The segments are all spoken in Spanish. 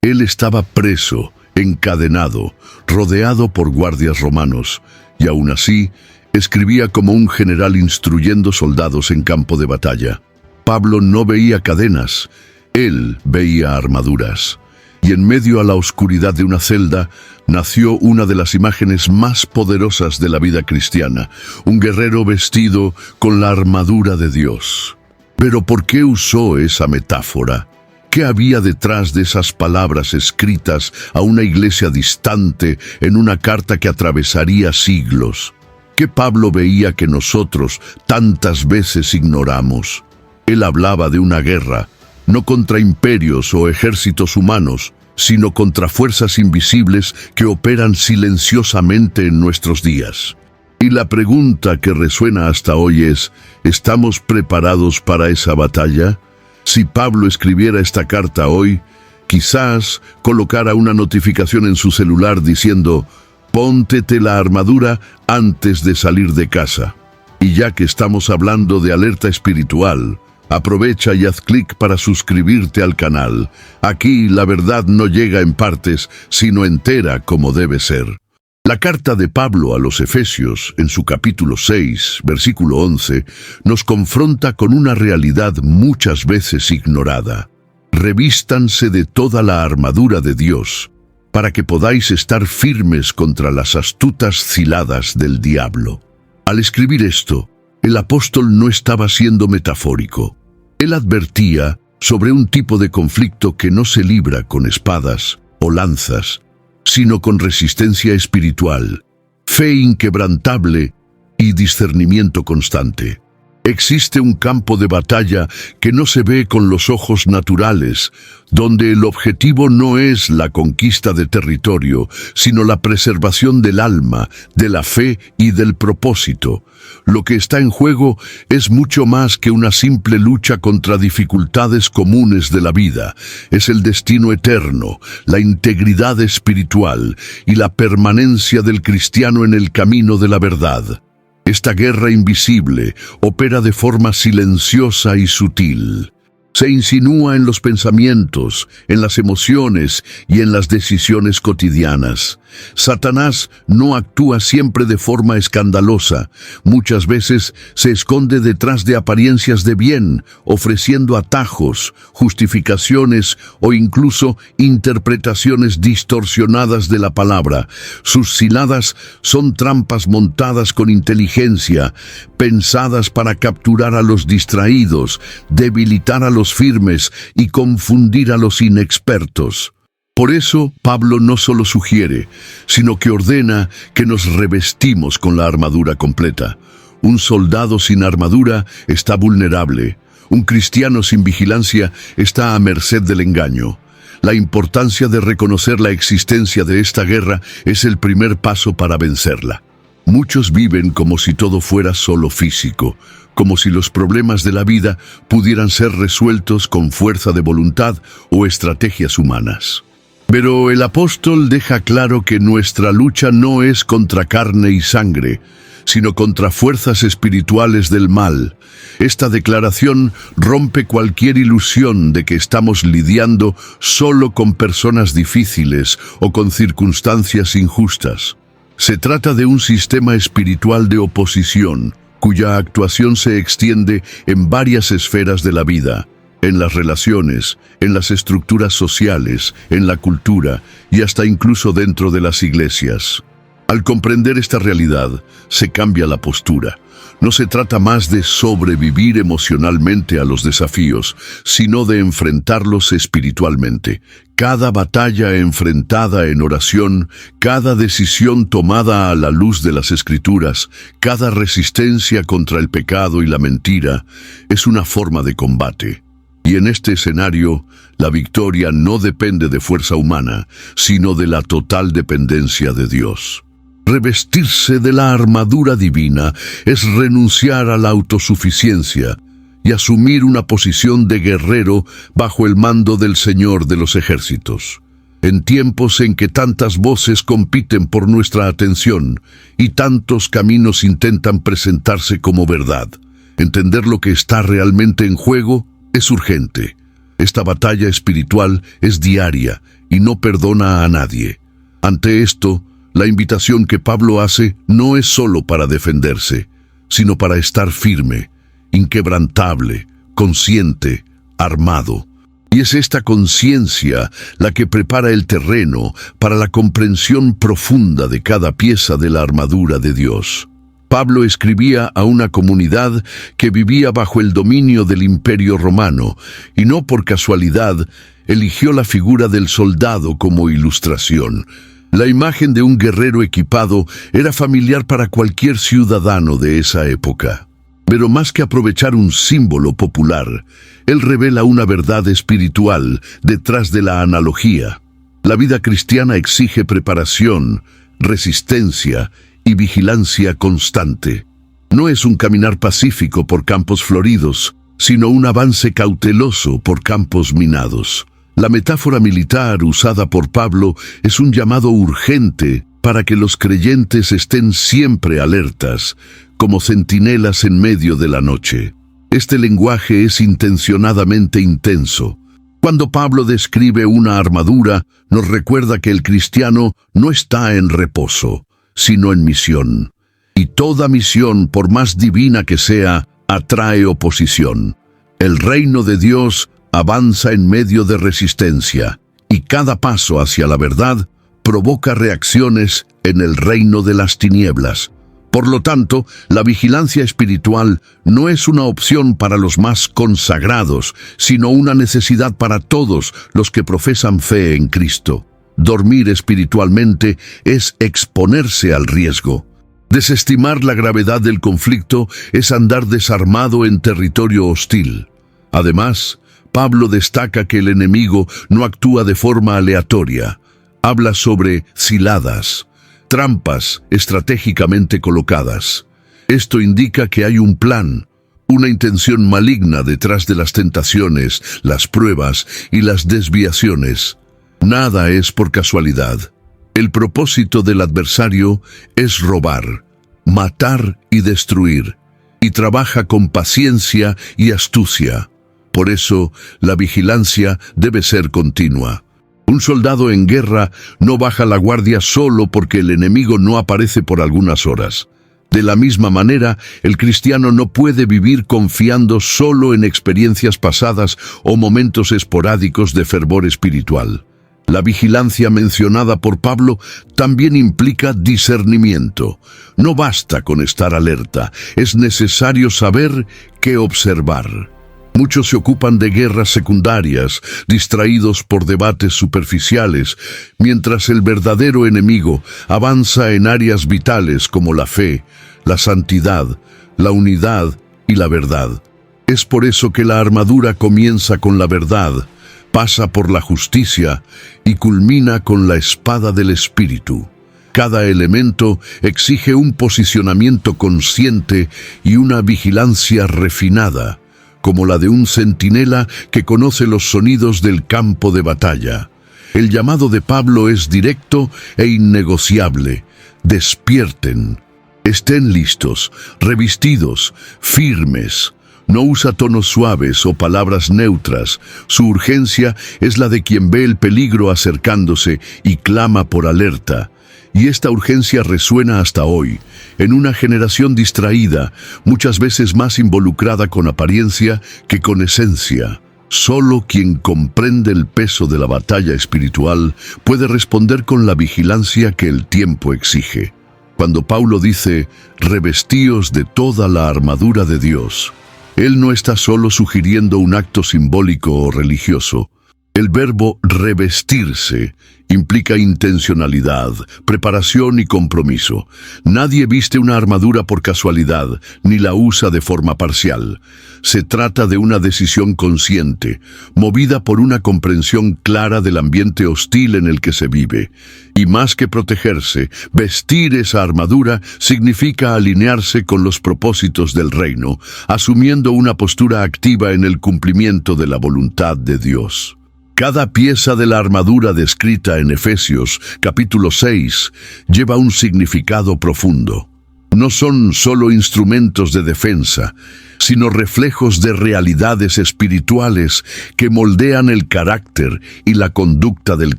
Él estaba preso, encadenado, rodeado por guardias romanos, y aún así escribía como un general instruyendo soldados en campo de batalla. Pablo no veía cadenas, él veía armaduras. Y en medio a la oscuridad de una celda nació una de las imágenes más poderosas de la vida cristiana, un guerrero vestido con la armadura de Dios. Pero ¿por qué usó esa metáfora? ¿Qué había detrás de esas palabras escritas a una iglesia distante en una carta que atravesaría siglos? ¿Qué Pablo veía que nosotros tantas veces ignoramos? Él hablaba de una guerra, no contra imperios o ejércitos humanos, sino contra fuerzas invisibles que operan silenciosamente en nuestros días. Y la pregunta que resuena hasta hoy es, ¿estamos preparados para esa batalla? Si Pablo escribiera esta carta hoy, quizás colocara una notificación en su celular diciendo, «Póntete la armadura antes de salir de casa». Y ya que estamos hablando de alerta espiritual, aprovecha y haz clic para suscribirte al canal. Aquí la verdad no llega en partes, sino entera como debe ser. La carta de Pablo a los Efesios, en su capítulo 6, versículo 11, nos confronta con una realidad muchas veces ignorada. Revístanse de toda la armadura de Dios, para que podáis estar firmes contra las astutas ciladas del diablo. Al escribir esto, el apóstol no estaba siendo metafórico. Él advertía sobre un tipo de conflicto que no se libra con espadas o lanzas, sino con resistencia espiritual, fe inquebrantable y discernimiento constante. Existe un campo de batalla que no se ve con los ojos naturales, donde el objetivo no es la conquista de territorio, sino la preservación del alma, de la fe y del propósito. Lo que está en juego es mucho más que una simple lucha contra dificultades comunes de la vida. Es el destino eterno, la integridad espiritual y la permanencia del cristiano en el camino de la verdad. Esta guerra invisible opera de forma silenciosa y sutil. Se insinúa en los pensamientos, en las emociones y en las decisiones cotidianas. Satanás no actúa siempre de forma escandalosa. Muchas veces se esconde detrás de apariencias de bien, ofreciendo atajos, justificaciones o incluso interpretaciones distorsionadas de la palabra. Sus ciladas son trampas montadas con inteligencia, pensadas para capturar a los distraídos, debilitar a los firmes y confundir a los inexpertos. Por eso, Pablo no solo sugiere, sino que ordena que nos revestimos con la armadura completa. Un soldado sin armadura está vulnerable. Un cristiano sin vigilancia está a merced del engaño. La importancia de reconocer la existencia de esta guerra es el primer paso para vencerla. Muchos viven como si todo fuera solo físico, como si los problemas de la vida pudieran ser resueltos con fuerza de voluntad o estrategias humanas. Pero el apóstol deja claro que nuestra lucha no es contra carne y sangre, sino contra fuerzas espirituales del mal. Esta declaración rompe cualquier ilusión de que estamos lidiando solo con personas difíciles o con circunstancias injustas. Se trata de un sistema espiritual de oposición, cuya actuación se extiende en varias esferas de la vida, en las relaciones, en las estructuras sociales, en la cultura y hasta incluso dentro de las iglesias. Al comprender esta realidad, se cambia la postura. No se trata más de sobrevivir emocionalmente a los desafíos, sino de enfrentarlos espiritualmente. Cada batalla enfrentada en oración, cada decisión tomada a la luz de las Escrituras, cada resistencia contra el pecado y la mentira, es una forma de combate. Y en este escenario, la victoria no depende de fuerza humana, sino de la total dependencia de Dios. Revestirse de la armadura divina es renunciar a la autosuficiencia y asumir una posición de guerrero bajo el mando del Señor de los ejércitos. En tiempos en que tantas voces compiten por nuestra atención y tantos caminos intentan presentarse como verdad, entender lo que está realmente en juego es urgente. Esta batalla espiritual es diaria y no perdona a nadie. Ante esto, la invitación que Pablo hace no es solo para defenderse, sino para estar firme, inquebrantable, consciente, armado. Y es esta conciencia la que prepara el terreno para la comprensión profunda de cada pieza de la armadura de Dios. Pablo escribía a una comunidad que vivía bajo el dominio del Imperio Romano, y no por casualidad eligió la figura del soldado como ilustración. La imagen de un guerrero equipado era familiar para cualquier ciudadano de esa época. Pero más que aprovechar un símbolo popular, él revela una verdad espiritual detrás de la analogía. La vida cristiana exige preparación, resistencia y vigilancia constante. No es un caminar pacífico por campos floridos, sino un avance cauteloso por campos minados. La metáfora militar usada por Pablo es un llamado urgente para que los creyentes estén siempre alertas, como centinelas en medio de la noche. Este lenguaje es intencionadamente intenso. Cuando Pablo describe una armadura, nos recuerda que el cristiano no está en reposo, sino en misión. Y toda misión, por más divina que sea, atrae oposición. El reino de Dios avanza en medio de resistencia, y cada paso hacia la verdad provoca reacciones en el reino de las tinieblas. Por lo tanto, la vigilancia espiritual no es una opción para los más consagrados, sino una necesidad para todos los que profesan fe en Cristo. Dormir espiritualmente es exponerse al riesgo. Desestimar la gravedad del conflicto es andar desarmado en territorio hostil. Además, Pablo destaca que el enemigo no actúa de forma aleatoria. Habla sobre ciladas, trampas estratégicamente colocadas. Esto indica que hay un plan, una intención maligna detrás de las tentaciones, las pruebas y las desviaciones. Nada es por casualidad. El propósito del adversario es robar, matar y destruir, y trabaja con paciencia y astucia. Por eso, la vigilancia debe ser continua. Un soldado en guerra no baja la guardia solo porque el enemigo no aparece por algunas horas. De la misma manera, el cristiano no puede vivir confiando solo en experiencias pasadas o momentos esporádicos de fervor espiritual. La vigilancia mencionada por Pablo también implica discernimiento. No basta con estar alerta, es necesario saber qué observar. Muchos se ocupan de guerras secundarias, distraídos por debates superficiales, mientras el verdadero enemigo avanza en áreas vitales como la fe, la santidad, la unidad y la verdad. Es por eso que la armadura comienza con la verdad, pasa por la justicia y culmina con la espada del Espíritu. Cada elemento exige un posicionamiento consciente y una vigilancia refinada, como la de un centinela que conoce los sonidos del campo de batalla. El llamado de Pablo es directo e innegociable. Despierten, estén listos, revestidos, firmes. No usa tonos suaves o palabras neutras. Su urgencia es la de quien ve el peligro acercándose y clama por alerta. Y esta urgencia resuena hasta hoy, en una generación distraída, muchas veces más involucrada con apariencia que con esencia. Solo quien comprende el peso de la batalla espiritual puede responder con la vigilancia que el tiempo exige. Cuando Pablo dice, revestíos de toda la armadura de Dios, él no está solo sugiriendo un acto simbólico o religioso. El verbo revestirse implica intencionalidad, preparación y compromiso. Nadie viste una armadura por casualidad, ni la usa de forma parcial. Se trata de una decisión consciente, movida por una comprensión clara del ambiente hostil en el que se vive. Y más que protegerse, vestir esa armadura significa alinearse con los propósitos del reino, asumiendo una postura activa en el cumplimiento de la voluntad de Dios. Cada pieza de la armadura descrita en Efesios, capítulo 6, lleva un significado profundo. No son solo instrumentos de defensa, sino reflejos de realidades espirituales que moldean el carácter y la conducta del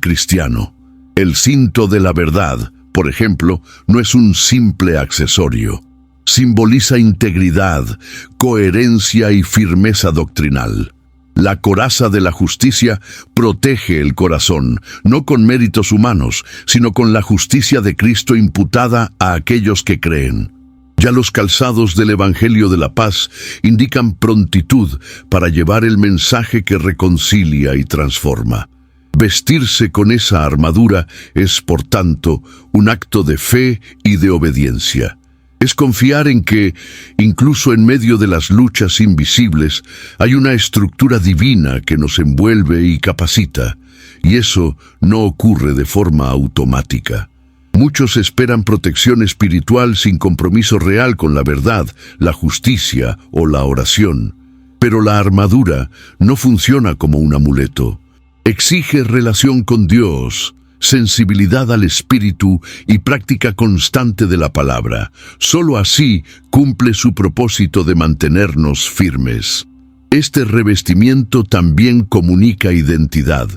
cristiano. El cinto de la verdad, por ejemplo, no es un simple accesorio. Simboliza integridad, coherencia y firmeza doctrinal. La coraza de la justicia protege el corazón, no con méritos humanos, sino con la justicia de Cristo imputada a aquellos que creen. Ya los calzados del Evangelio de la Paz indican prontitud para llevar el mensaje que reconcilia y transforma. Vestirse con esa armadura es, por tanto, un acto de fe y de obediencia. Es confiar en que, incluso en medio de las luchas invisibles, hay una estructura divina que nos envuelve y capacita, y eso no ocurre de forma automática. Muchos esperan protección espiritual sin compromiso real con la verdad, la justicia o la oración. Pero la armadura no funciona como un amuleto. Exige relación con Dios, sensibilidad al Espíritu y práctica constante de la palabra. Solo así cumple su propósito de mantenernos firmes. Este revestimiento también comunica identidad.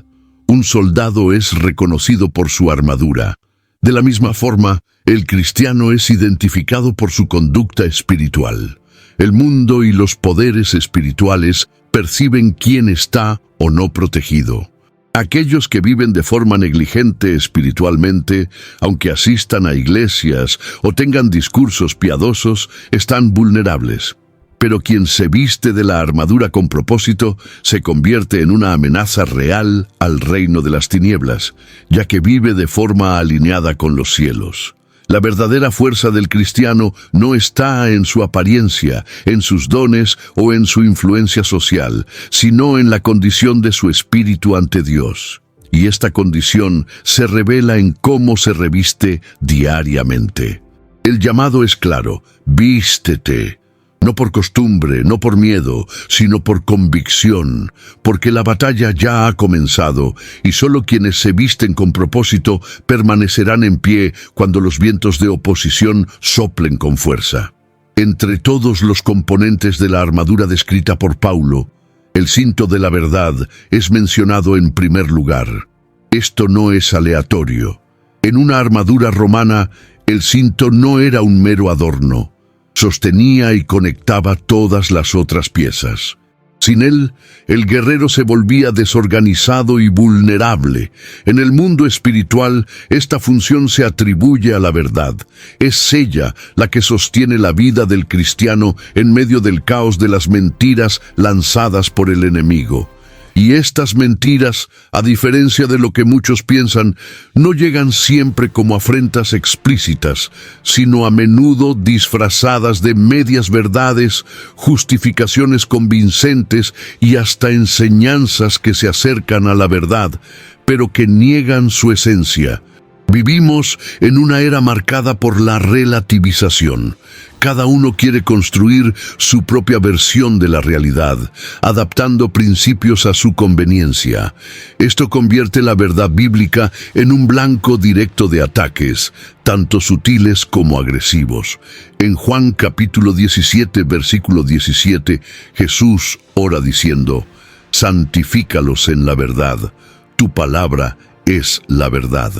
Un soldado es reconocido por su armadura. De la misma forma, el cristiano es identificado por su conducta espiritual. El mundo y los poderes espirituales perciben quién está o no protegido. Aquellos que viven de forma negligente espiritualmente, aunque asistan a iglesias o tengan discursos piadosos, están vulnerables. Pero quien se viste de la armadura con propósito se convierte en una amenaza real al reino de las tinieblas, ya que vive de forma alineada con los cielos. La verdadera fuerza del cristiano no está en su apariencia, en sus dones o en su influencia social, sino en la condición de su espíritu ante Dios. Y esta condición se revela en cómo se reviste diariamente. El llamado es claro: vístete. No por costumbre, no por miedo, sino por convicción, porque la batalla ya ha comenzado y solo quienes se visten con propósito permanecerán en pie cuando los vientos de oposición soplen con fuerza. Entre todos los componentes de la armadura descrita por Paulo, el cinto de la verdad es mencionado en primer lugar. Esto no es aleatorio. En una armadura romana, el cinto no era un mero adorno. Sostenía y conectaba todas las otras piezas. Sin él, el guerrero se volvía desorganizado y vulnerable. En el mundo espiritual, esta función se atribuye a la verdad. Es ella la que sostiene la vida del cristiano en medio del caos de las mentiras lanzadas por el enemigo. Y estas mentiras, a diferencia de lo que muchos piensan, no llegan siempre como afrentas explícitas, sino a menudo disfrazadas de medias verdades, justificaciones convincentes y hasta enseñanzas que se acercan a la verdad, pero que niegan su esencia. Vivimos en una era marcada por la relativización. Cada uno quiere construir su propia versión de la realidad, adaptando principios a su conveniencia. Esto convierte la verdad bíblica en un blanco directo de ataques, tanto sutiles como agresivos. En Juan capítulo 17, versículo 17, Jesús ora diciendo: «Santifícalos en la verdad, tu palabra es la verdad».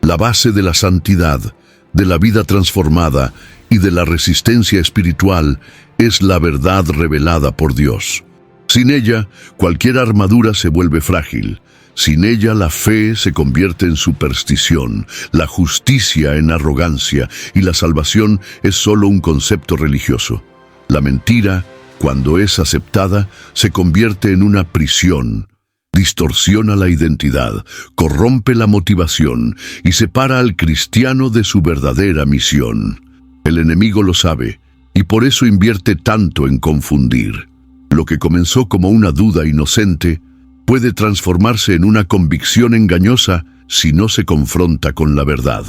La base de la santidad, de la vida transformada y de la resistencia espiritual es la verdad revelada por Dios. Sin ella, cualquier armadura se vuelve frágil. Sin ella, la fe se convierte en superstición, la justicia en arrogancia y la salvación es solo un concepto religioso. La mentira, cuando es aceptada, se convierte en una prisión. Distorsiona la identidad, corrompe la motivación y separa al cristiano de su verdadera misión. El enemigo lo sabe y por eso invierte tanto en confundir. Lo que comenzó como una duda inocente puede transformarse en una convicción engañosa si no se confronta con la verdad.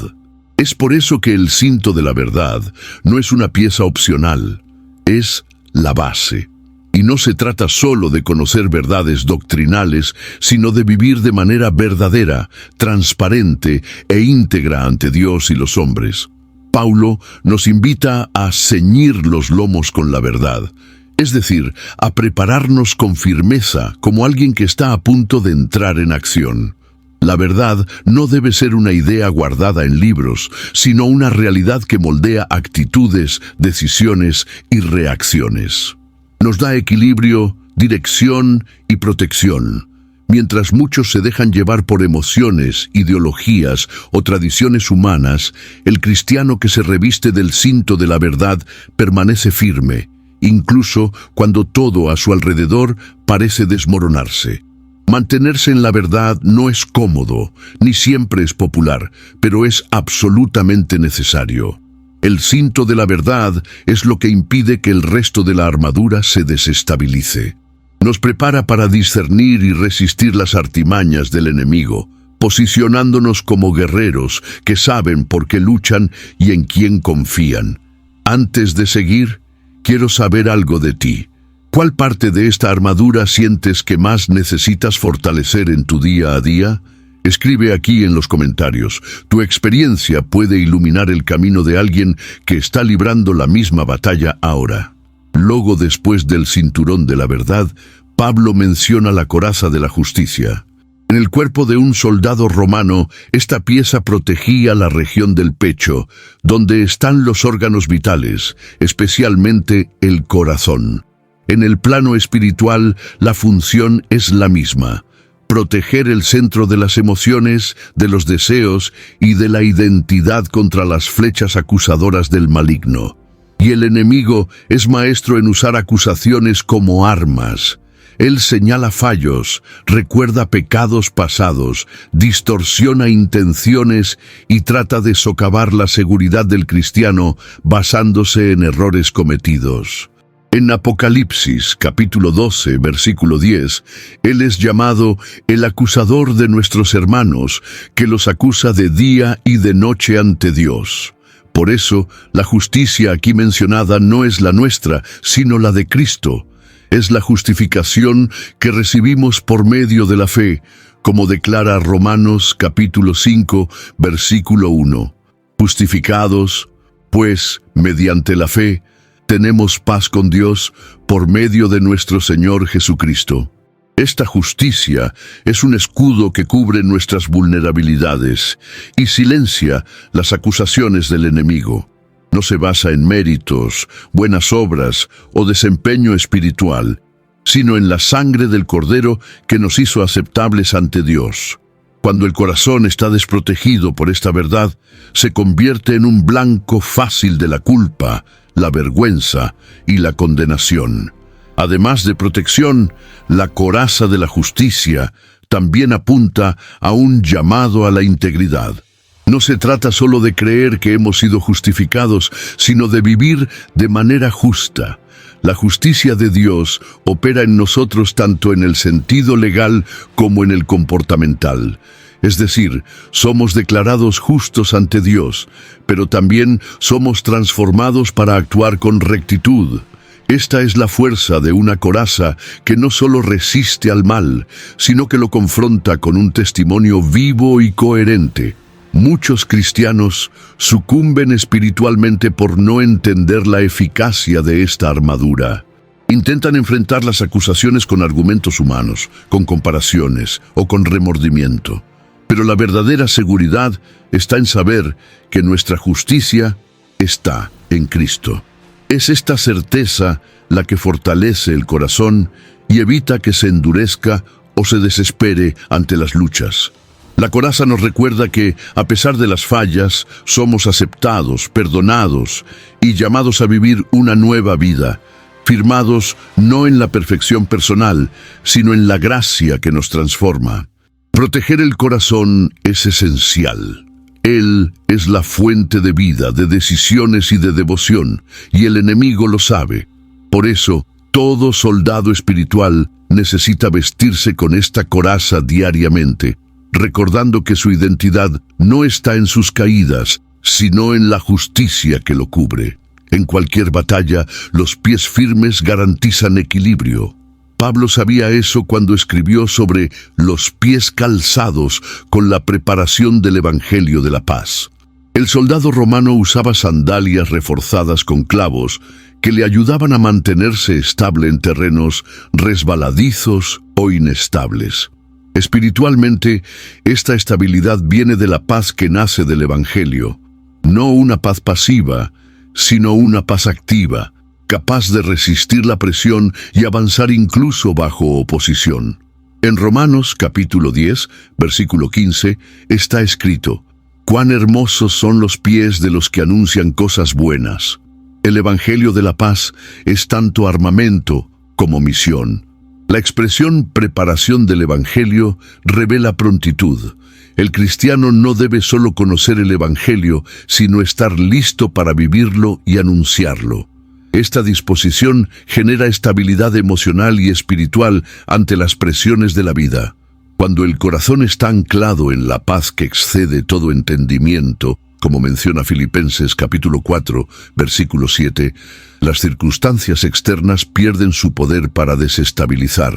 Es por eso que el cinto de la verdad no es una pieza opcional, es la base. Y no se trata solo de conocer verdades doctrinales, sino de vivir de manera verdadera, transparente e íntegra ante Dios y los hombres. Paulo nos invita a ceñir los lomos con la verdad. Es decir, a prepararnos con firmeza como alguien que está a punto de entrar en acción. La verdad no debe ser una idea guardada en libros, sino una realidad que moldea actitudes, decisiones y reacciones. Nos da equilibrio, dirección y protección. Mientras muchos se dejan llevar por emociones, ideologías o tradiciones humanas, el cristiano que se reviste del cinto de la verdad permanece firme, incluso cuando todo a su alrededor parece desmoronarse. Mantenerse en la verdad no es cómodo, ni siempre es popular, pero es absolutamente necesario. El cinto de la verdad es lo que impide que el resto de la armadura se desestabilice. Nos prepara para discernir y resistir las artimañas del enemigo, posicionándonos como guerreros que saben por qué luchan y en quién confían. Antes de seguir, quiero saber algo de ti. ¿Cuál parte de esta armadura sientes que más necesitas fortalecer en tu día a día? Escribe aquí en los comentarios. Tu experiencia puede iluminar el camino de alguien que está librando la misma batalla ahora. Luego, después del cinturón de la verdad, Pablo menciona la coraza de la justicia. En el cuerpo de un soldado romano, esta pieza protegía la región del pecho, donde están los órganos vitales, especialmente el corazón. En el plano espiritual, la función es la misma: proteger el centro de las emociones, de los deseos y de la identidad contra las flechas acusadoras del maligno. Y el enemigo es maestro en usar acusaciones como armas. Él señala fallos, recuerda pecados pasados, distorsiona intenciones y trata de socavar la seguridad del cristiano basándose en errores cometidos. En Apocalipsis, capítulo 12, versículo 10, Él es llamado el acusador de nuestros hermanos, que los acusa de día y de noche ante Dios. Por eso, la justicia aquí mencionada no es la nuestra, sino la de Cristo. Es la justificación que recibimos por medio de la fe, como declara Romanos, capítulo 5, versículo 1. Justificados, pues, mediante la fe, tenemos paz con Dios por medio de nuestro Señor Jesucristo. Esta justicia es un escudo que cubre nuestras vulnerabilidades y silencia las acusaciones del enemigo. No se basa en méritos, buenas obras o desempeño espiritual, sino en la sangre del Cordero que nos hizo aceptables ante Dios. Cuando el corazón está desprotegido por esta verdad, se convierte en un blanco fácil de la culpa, la vergüenza y la condenación. Además de protección, la coraza de la justicia también apunta a un llamado a la integridad. No se trata solo de creer que hemos sido justificados, sino de vivir de manera justa. La justicia de Dios opera en nosotros tanto en el sentido legal como en el comportamental. Es decir, somos declarados justos ante Dios, pero también somos transformados para actuar con rectitud. Esta es la fuerza de una coraza que no solo resiste al mal, sino que lo confronta con un testimonio vivo y coherente. Muchos cristianos sucumben espiritualmente por no entender la eficacia de esta armadura. Intentan enfrentar las acusaciones con argumentos humanos, con comparaciones o con remordimiento. Pero la verdadera seguridad está en saber que nuestra justicia está en Cristo. Es esta certeza la que fortalece el corazón y evita que se endurezca o se desespere ante las luchas. La coraza nos recuerda que, a pesar de las fallas, somos aceptados, perdonados y llamados a vivir una nueva vida, firmados no en la perfección personal, sino en la gracia que nos transforma. Proteger el corazón es esencial. Él es la fuente de vida, de decisiones y de devoción, y el enemigo lo sabe. Por eso, todo soldado espiritual necesita vestirse con esta coraza diariamente, recordando que su identidad no está en sus caídas, sino en la justicia que lo cubre. En cualquier batalla, los pies firmes garantizan equilibrio. Pablo sabía eso cuando escribió sobre los pies calzados con la preparación del Evangelio de la paz. El soldado romano usaba sandalias reforzadas con clavos que le ayudaban a mantenerse estable en terrenos resbaladizos o inestables. Espiritualmente, esta estabilidad viene de la paz que nace del Evangelio, no una paz pasiva, sino una paz activa, capaz de resistir la presión y avanzar incluso bajo oposición. En Romanos capítulo 10, versículo 15, está escrito: «Cuán hermosos son los pies de los que anuncian cosas buenas». El Evangelio de la paz es tanto armamento como misión. La expresión preparación del Evangelio revela prontitud. El cristiano no debe solo conocer el Evangelio, sino estar listo para vivirlo y anunciarlo. Esta disposición genera estabilidad emocional y espiritual ante las presiones de la vida. Cuando el corazón está anclado en la paz que excede todo entendimiento, como menciona Filipenses capítulo 4, versículo 7, las circunstancias externas pierden su poder para desestabilizar.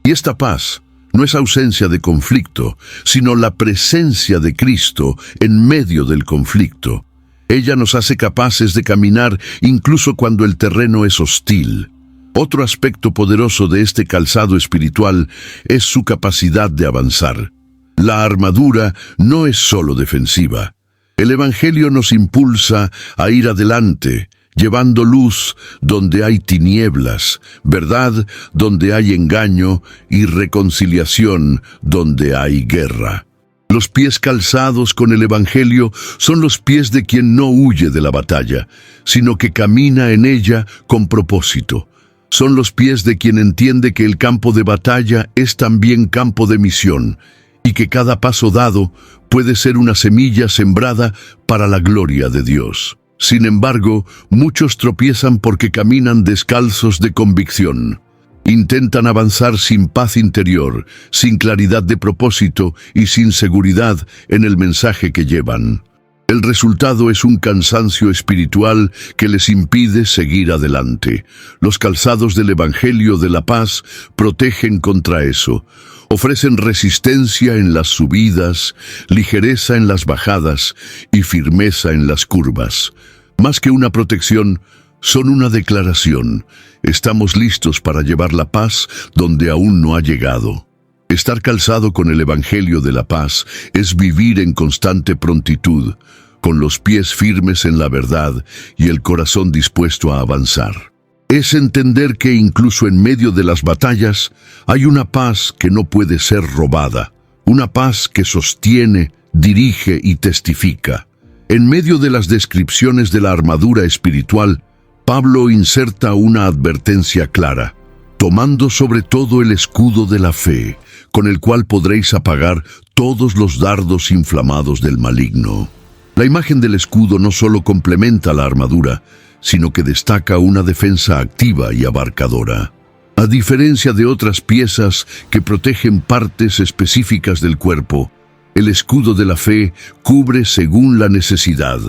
Y esta paz no es ausencia de conflicto, sino la presencia de Cristo en medio del conflicto. Ella nos hace capaces de caminar incluso cuando el terreno es hostil. Otro aspecto poderoso de este calzado espiritual es su capacidad de avanzar. La armadura no es solo defensiva. El Evangelio nos impulsa a ir adelante, llevando luz donde hay tinieblas, verdad donde hay engaño y reconciliación donde hay guerra. Los pies calzados con el Evangelio son los pies de quien no huye de la batalla, sino que camina en ella con propósito. Son los pies de quien entiende que el campo de batalla es también campo de misión, y que cada paso dado puede ser una semilla sembrada para la gloria de Dios. Sin embargo, muchos tropiezan porque caminan descalzos de convicción. Intentan avanzar sin paz interior, sin claridad de propósito y sin seguridad en el mensaje que llevan. El resultado es un cansancio espiritual que les impide seguir adelante. Los calzados del Evangelio de la paz protegen contra eso. Ofrecen resistencia en las subidas, ligereza en las bajadas y firmeza en las curvas. Más que una protección, son una declaración. Estamos listos para llevar la paz donde aún no ha llegado. Estar calzado con el Evangelio de la paz es vivir en constante prontitud, con los pies firmes en la verdad y el corazón dispuesto a avanzar. Es entender que incluso en medio de las batallas hay una paz que no puede ser robada, una paz que sostiene, dirige y testifica. En medio de las descripciones de la armadura espiritual, Pablo inserta una advertencia clara: tomando sobre todo el escudo de la fe, con el cual podréis apagar todos los dardos inflamados del maligno. La imagen del escudo no solo complementa la armadura, sino que destaca una defensa activa y abarcadora. A diferencia de otras piezas que protegen partes específicas del cuerpo, el escudo de la fe cubre según la necesidad.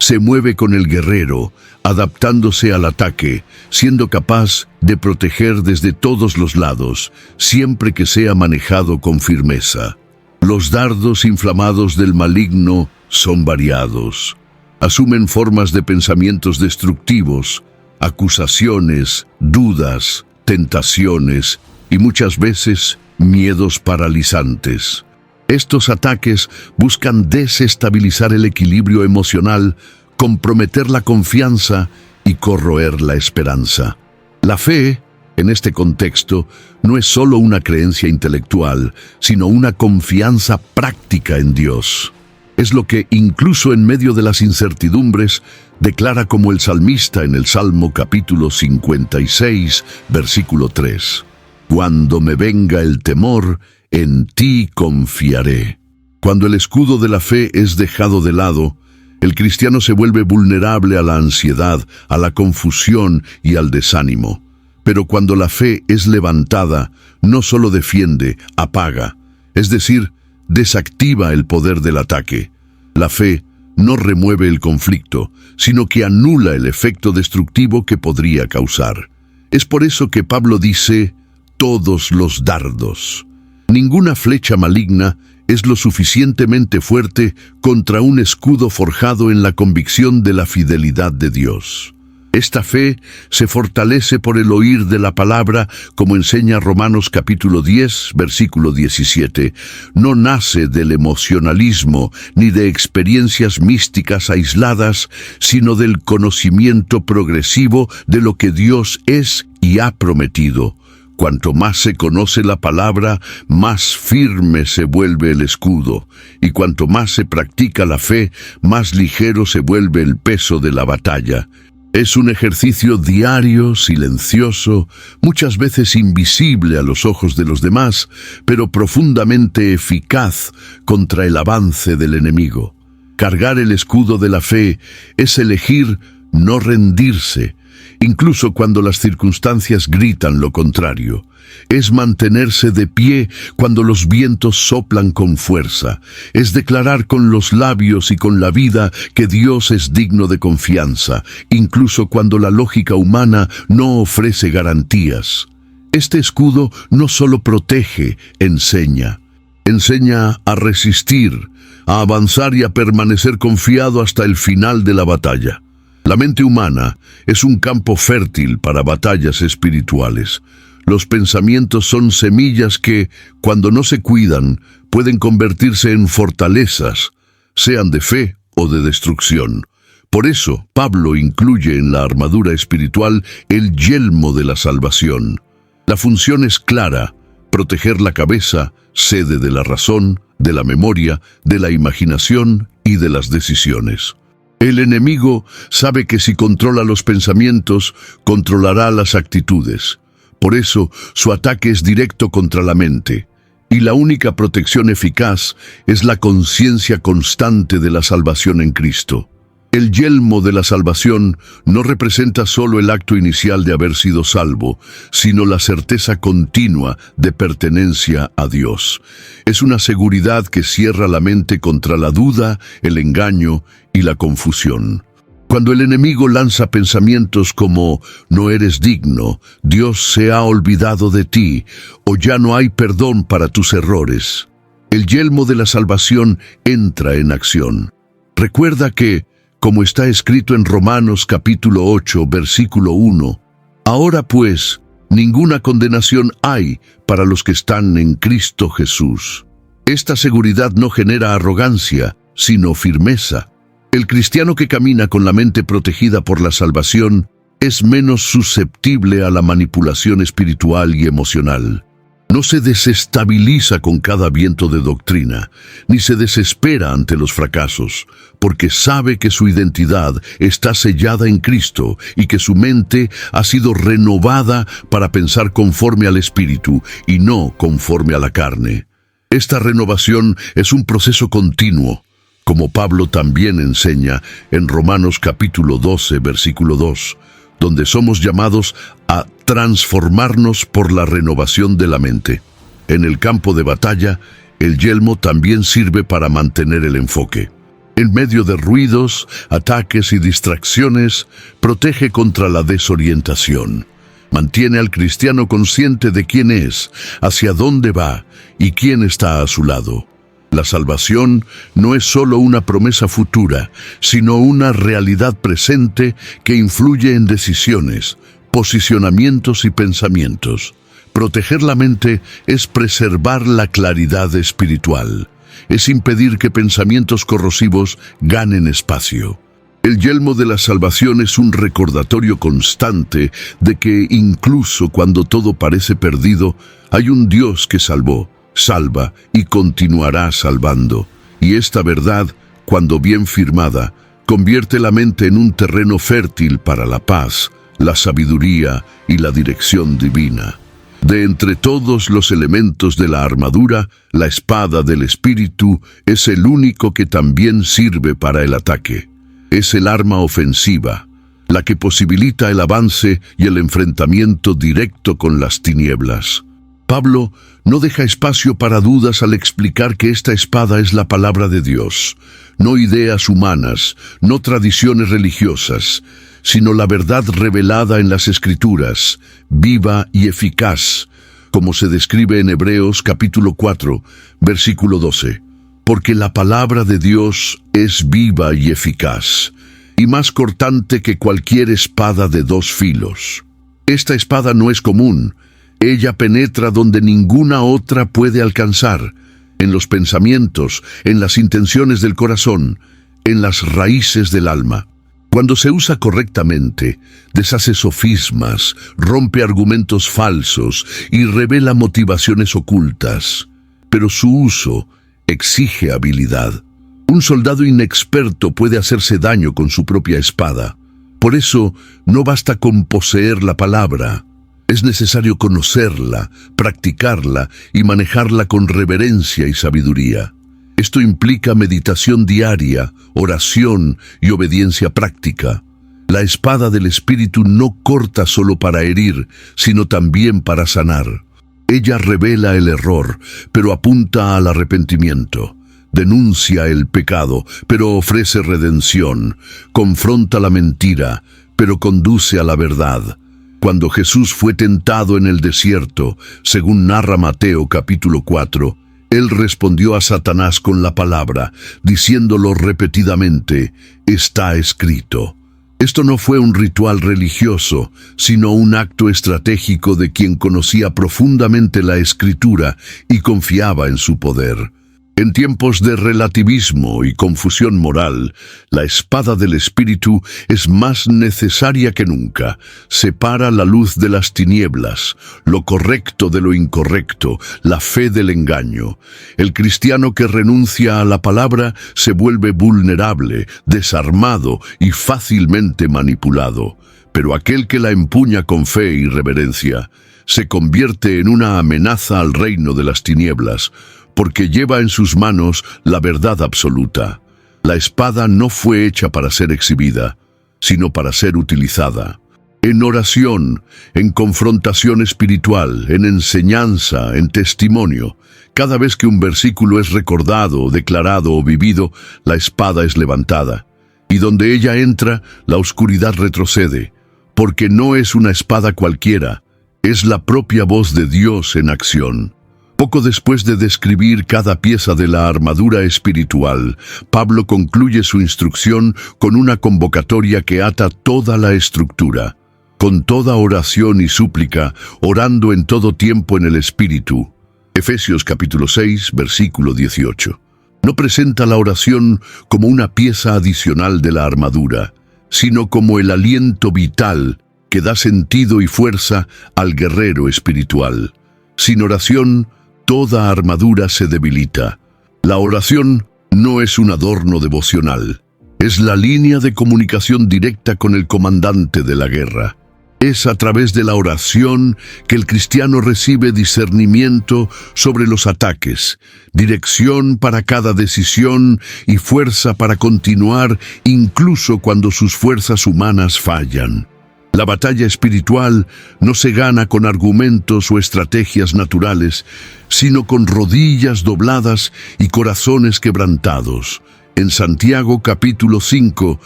Se mueve con el guerrero, adaptándose al ataque, siendo capaz de proteger desde todos los lados, siempre que sea manejado con firmeza. Los dardos inflamados del maligno son variados. Asumen formas de pensamientos destructivos, acusaciones, dudas, tentaciones y muchas veces miedos paralizantes. Estos ataques buscan desestabilizar el equilibrio emocional, comprometer la confianza y corroer la esperanza. La fe, en este contexto, no es solo una creencia intelectual, sino una confianza práctica en Dios. Es lo que, incluso en medio de las incertidumbres, declara como el salmista en el Salmo capítulo 56, versículo 3. «Cuando me venga el temor, en ti confiaré». Cuando el escudo de la fe es dejado de lado, el cristiano se vuelve vulnerable a la ansiedad, a la confusión y al desánimo. Pero cuando la fe es levantada, no solo defiende, apaga, es decir, desactiva el poder del ataque. La fe no remueve el conflicto, sino que anula el efecto destructivo que podría causar. Es por eso que Pablo dice, todos los dardos. Ninguna flecha maligna es lo suficientemente fuerte contra un escudo forjado en la convicción de la fidelidad de Dios. Esta fe se fortalece por el oír de la palabra, como enseña Romanos capítulo 10, versículo 17. No nace del emocionalismo ni de experiencias místicas aisladas, sino del conocimiento progresivo de lo que Dios es y ha prometido. Cuanto más se conoce la palabra, más firme se vuelve el escudo, y cuanto más se practica la fe, más ligero se vuelve el peso de la batalla. Es un ejercicio diario, silencioso, muchas veces invisible a los ojos de los demás, pero profundamente eficaz contra el avance del enemigo. Cargar el escudo de la fe es elegir no rendirse, incluso cuando las circunstancias gritan lo contrario. Es mantenerse de pie cuando los vientos soplan con fuerza. Es declarar con los labios y con la vida que Dios es digno de confianza, incluso cuando la lógica humana no ofrece garantías. Este escudo no solo protege, enseña. Enseña a resistir, a avanzar y a permanecer confiado hasta el final de la batalla. La mente humana es un campo fértil para batallas espirituales. Los pensamientos son semillas que, cuando no se cuidan, pueden convertirse en fortalezas, sean de fe o de destrucción. Por eso, Pablo incluye en la armadura espiritual el yelmo de la salvación. La función es clara: proteger la cabeza, sede de la razón, de la memoria, de la imaginación y de las decisiones. El enemigo sabe que si controla los pensamientos, controlará las actitudes. Por eso, su ataque es directo contra la mente. Y la única protección eficaz es la conciencia constante de la salvación en Cristo. El yelmo de la salvación no representa solo el acto inicial de haber sido salvo, sino la certeza continua de pertenencia a Dios. Es una seguridad que cierra la mente contra la duda, el engaño y la confusión. Cuando el enemigo lanza pensamientos como «no eres digno», «Dios se ha olvidado de ti» o «ya no hay perdón para tus errores», el yelmo de la salvación entra en acción. Recuerda que, como está escrito en Romanos capítulo 8, versículo 1, «Ahora pues, ninguna condenación hay para los que están en Cristo Jesús». Esta seguridad no genera arrogancia, sino firmeza. El cristiano que camina con la mente protegida por la salvación es menos susceptible a la manipulación espiritual y emocional. No se desestabiliza con cada viento de doctrina, ni se desespera ante los fracasos, porque sabe que su identidad está sellada en Cristo y que su mente ha sido renovada para pensar conforme al Espíritu y no conforme a la carne. Esta renovación es un proceso continuo, como Pablo también enseña en Romanos capítulo 12, versículo 2, donde somos llamados a transformarnos por la renovación de la mente. En el campo de batalla, el yelmo también sirve para mantener el enfoque. En medio de ruidos, ataques y distracciones, protege contra la desorientación. Mantiene al cristiano consciente de quién es, hacia dónde va y quién está a su lado. La salvación no es solo una promesa futura, sino una realidad presente que influye en decisiones, posicionamientos y pensamientos. Proteger la mente es preservar la claridad espiritual. Es impedir que pensamientos corrosivos ganen espacio. El yelmo de la salvación es un recordatorio constante de que incluso cuando todo parece perdido, hay un Dios que salvó, salva y continuará salvando. Y esta verdad, cuando bien firmada, convierte la mente en un terreno fértil para la paz, la sabiduría y la dirección divina. De entre todos los elementos de la armadura, la espada del Espíritu es el único que también sirve para el ataque. Es el arma ofensiva, la que posibilita el avance y el enfrentamiento directo con las tinieblas. Pablo no deja espacio para dudas al explicar que esta espada es la palabra de Dios, no ideas humanas, no tradiciones religiosas, sino la verdad revelada en las Escrituras, viva y eficaz, como se describe en Hebreos capítulo 4, versículo 12. Porque la palabra de Dios es viva y eficaz, y más cortante que cualquier espada de dos filos. Esta espada no es común. Ella penetra donde ninguna otra puede alcanzar, en los pensamientos, en las intenciones del corazón, en las raíces del alma. Cuando se usa correctamente, deshace sofismas, rompe argumentos falsos y revela motivaciones ocultas. Pero su uso exige habilidad. Un soldado inexperto puede hacerse daño con su propia espada. Por eso, no basta con poseer la palabra. Es necesario conocerla, practicarla y manejarla con reverencia y sabiduría. Esto implica meditación diaria, oración y obediencia práctica. La espada del Espíritu no corta solo para herir, sino también para sanar. Ella revela el error, pero apunta al arrepentimiento. Denuncia el pecado, pero ofrece redención. Confronta la mentira, pero conduce a la verdad. Cuando Jesús fue tentado en el desierto, según narra Mateo capítulo 4, Él respondió a Satanás con la palabra, diciéndolo repetidamente: «Está escrito». Esto no fue un ritual religioso, sino un acto estratégico de quien conocía profundamente la Escritura y confiaba en su poder. En tiempos de relativismo y confusión moral, la espada del Espíritu es más necesaria que nunca. Separa la luz de las tinieblas, lo correcto de lo incorrecto, la fe del engaño. El cristiano que renuncia a la palabra se vuelve vulnerable, desarmado y fácilmente manipulado. Pero aquel que la empuña con fe y reverencia se convierte en una amenaza al reino de las tinieblas, porque lleva en sus manos la verdad absoluta. La espada no fue hecha para ser exhibida, sino para ser utilizada. En oración, en confrontación espiritual, en enseñanza, en testimonio, cada vez que un versículo es recordado, declarado o vivido, la espada es levantada. Y donde ella entra, la oscuridad retrocede, porque no es una espada cualquiera, es la propia voz de Dios en acción. Poco después de describir cada pieza de la armadura espiritual, Pablo concluye su instrucción con una convocatoria que ata toda la estructura. Con toda oración y súplica, orando en todo tiempo en el Espíritu. Efesios capítulo 6, versículo 18. No presenta la oración como una pieza adicional de la armadura, sino como el aliento vital que da sentido y fuerza al guerrero espiritual. Sin oración, toda armadura se debilita. La oración no es un adorno devocional. Es la línea de comunicación directa con el comandante de la guerra. Es a través de la oración que el cristiano recibe discernimiento sobre los ataques, dirección para cada decisión y fuerza para continuar incluso cuando sus fuerzas humanas fallan. La batalla espiritual no se gana con argumentos o estrategias naturales, sino con rodillas dobladas y corazones quebrantados. En Santiago capítulo 5,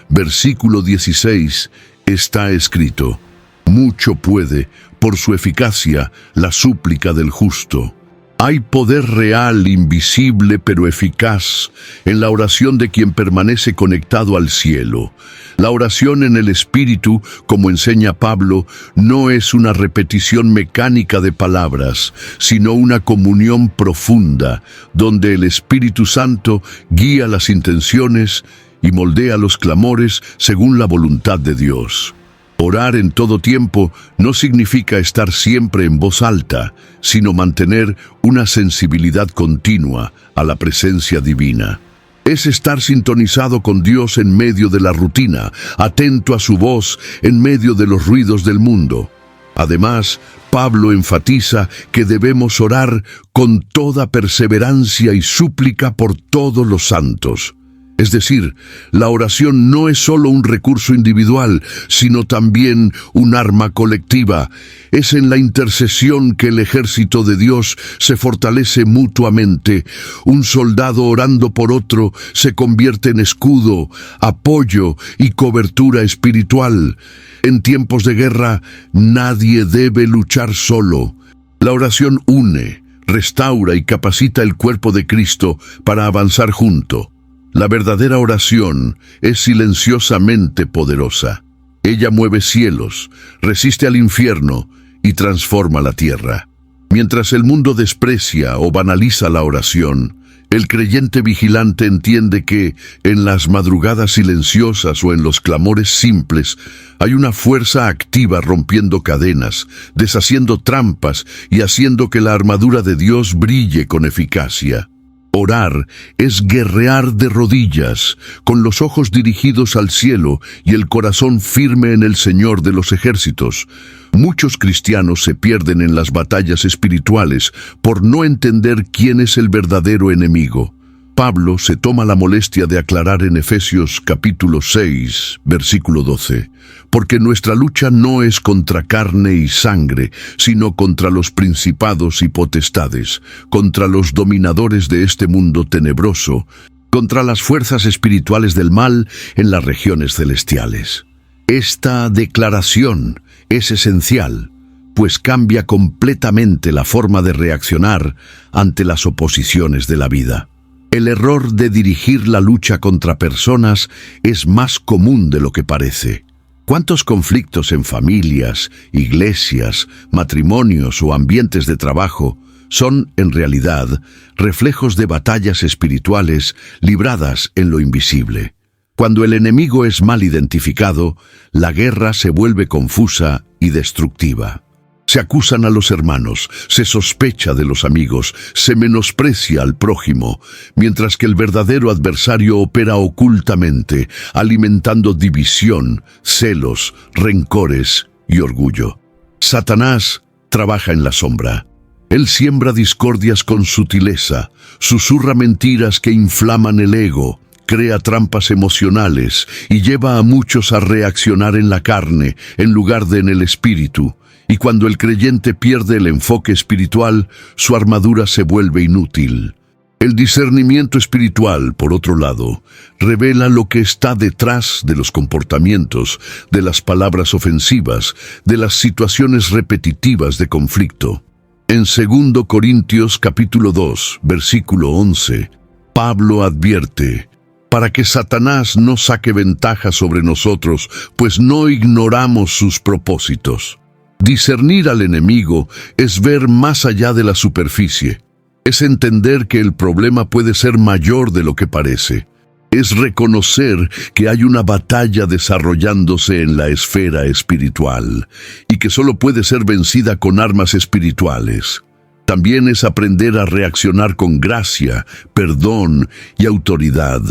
versículo 16, está escrito: «Mucho puede, por su eficacia, la súplica del justo». Hay poder real, invisible, pero eficaz en la oración de quien permanece conectado al cielo. La oración en el Espíritu, como enseña Pablo, no es una repetición mecánica de palabras, sino una comunión profunda, donde el Espíritu Santo guía las intenciones y moldea los clamores según la voluntad de Dios. Orar en todo tiempo no significa estar siempre en voz alta, sino mantener una sensibilidad continua a la presencia divina. Es estar sintonizado con Dios en medio de la rutina, atento a su voz en medio de los ruidos del mundo. Además, Pablo enfatiza que debemos orar con toda perseverancia y súplica por todos los santos. Es decir, la oración no es solo un recurso individual, sino también un arma colectiva. Es en la intercesión que el ejército de Dios se fortalece mutuamente. Un soldado orando por otro se convierte en escudo, apoyo y cobertura espiritual. En tiempos de guerra, nadie debe luchar solo. La oración une, restaura y capacita el cuerpo de Cristo para avanzar junto. La verdadera oración es silenciosamente poderosa. Ella mueve cielos, resiste al infierno y transforma la tierra. Mientras el mundo desprecia o banaliza la oración, el creyente vigilante entiende que, en las madrugadas silenciosas o en los clamores simples, hay una fuerza activa rompiendo cadenas, deshaciendo trampas y haciendo que la armadura de Dios brille con eficacia. Orar es guerrear de rodillas, con los ojos dirigidos al cielo y el corazón firme en el Señor de los ejércitos. Muchos cristianos se pierden en las batallas espirituales por no entender quién es el verdadero enemigo. Pablo se toma la molestia de aclarar en Efesios capítulo 6, versículo 12, porque nuestra lucha no es contra carne y sangre, sino contra los principados y potestades, contra los dominadores de este mundo tenebroso, contra las fuerzas espirituales del mal en las regiones celestiales. Esta declaración es esencial, pues cambia completamente la forma de reaccionar ante las oposiciones de la vida. El error de dirigir la lucha contra personas es más común de lo que parece. ¿Cuántos conflictos en familias, iglesias, matrimonios o ambientes de trabajo son, en realidad, reflejos de batallas espirituales libradas en lo invisible? Cuando el enemigo es mal identificado, la guerra se vuelve confusa y destructiva. Se acusan a los hermanos, se sospecha de los amigos, se menosprecia al prójimo, mientras que el verdadero adversario opera ocultamente, alimentando división, celos, rencores y orgullo. Satanás trabaja en la sombra. Él siembra discordias con sutileza, susurra mentiras que inflaman el ego, crea trampas emocionales y lleva a muchos a reaccionar en la carne en lugar de en el espíritu. Y cuando el creyente pierde el enfoque espiritual, su armadura se vuelve inútil. El discernimiento espiritual, por otro lado, revela lo que está detrás de los comportamientos, de las palabras ofensivas, de las situaciones repetitivas de conflicto. En 2 Corintios capítulo 2, versículo 11, Pablo advierte: para que Satanás no saque ventaja sobre nosotros, pues no ignoramos sus propósitos. Discernir al enemigo es ver más allá de la superficie. Es entender que el problema puede ser mayor de lo que parece. Es reconocer que hay una batalla desarrollándose en la esfera espiritual y que solo puede ser vencida con armas espirituales. También es aprender a reaccionar con gracia, perdón y autoridad,